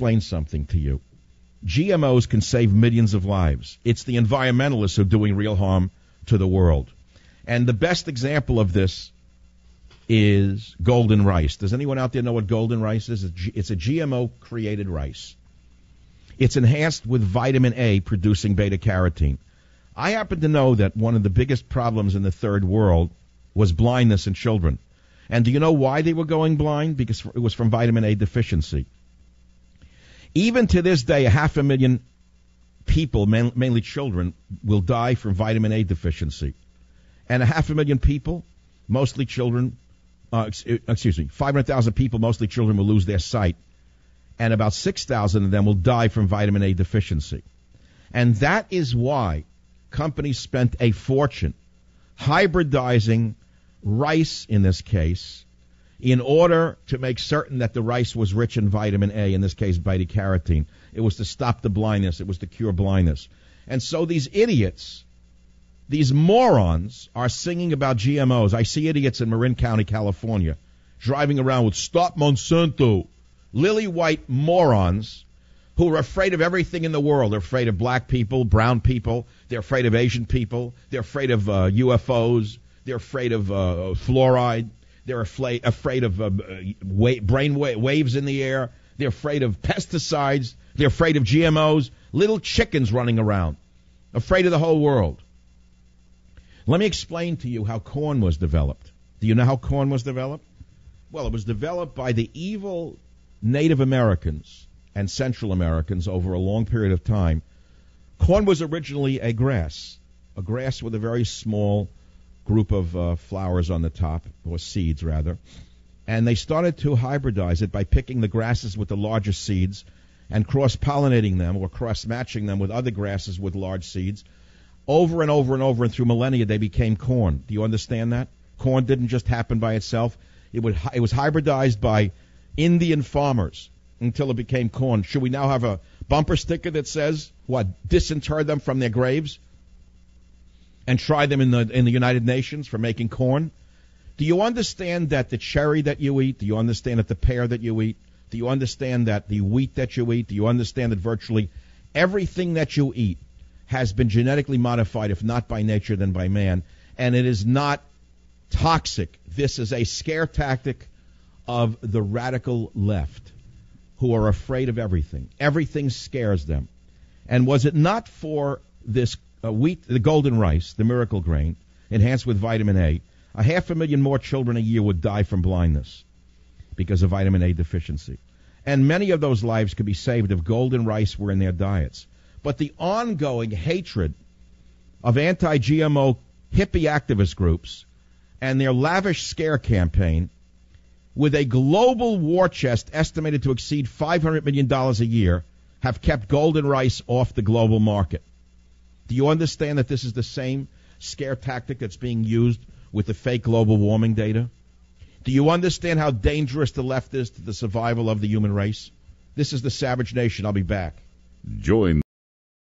explain something to you. GMOs can save millions of lives. It's the environmentalists who are doing real harm to the world. And the best example of this is golden rice. Does anyone out there know what golden rice is? It's a GMO-created rice. It's enhanced with vitamin A, producing beta-carotene. I happen to know that one of the biggest problems in the third world was blindness in children. And do you know why they were going blind? Because it was from vitamin A deficiency. Even to this day, 500,000 people, mainly children, will die from vitamin A deficiency. And 500,000 people, mostly children, 500,000 people, mostly children, will lose their sight. And about 6,000 of them will die from vitamin A deficiency. And that is why companies spent a fortune hybridizing rice, in this case, in order to make certain that the rice was rich in vitamin A, in this case beta-carotene. It was to stop the blindness. It was to cure blindness. And so these idiots, these morons, are singing about GMOs. I see idiots in Marin County, California, driving around with "Stop Monsanto," lily-white morons who are afraid of everything in the world. They're afraid of black people, brown people. They're afraid of Asian people. They're afraid of UFOs. They're afraid of fluoride. They're afraid of brain waves in the air. They're afraid of pesticides. They're afraid of GMOs. Little chickens running around, afraid of the whole world. Let me explain to you how corn was developed. Do you know how corn was developed? Well, it was developed by the evil Native Americans and Central Americans over a long period of time. Corn was originally a grass with a very small group of flowers on the top, or seeds rather, and they started to hybridize it by picking the grasses with the larger seeds and cross-pollinating them or cross-matching them with other grasses with large seeds. Over and over and over and through millennia, they became corn. Do you understand that? Corn didn't just happen by itself. It was hybridized by Indian farmers until it became corn. Should we now have a bumper sticker that says, disinter them from their graves and try them in the United Nations for making corn? Do you understand that the cherry that you eat, do you understand that the pear that you eat, do you understand that the wheat that you eat, do you understand that virtually everything that you eat has been genetically modified, if not by nature, then by man, and it is not toxic? This is a scare tactic of the radical left, who are afraid of everything. Everything scares them. And was it not for this wheat, the golden rice, the miracle grain, enhanced with vitamin A, 500,000 more children a year would die from blindness because of vitamin A deficiency. And many of those lives could be saved if golden rice were in their diets. But the ongoing hatred of anti-GMO hippie activist groups and their lavish scare campaign, with a global war chest estimated to exceed $500 million a year, have kept golden rice off the global market. Do you understand that this is the same scare tactic that's being used with the fake global warming data? Do you understand how dangerous the left is to the survival of the human race? This is the Savage Nation. I'll be back. Join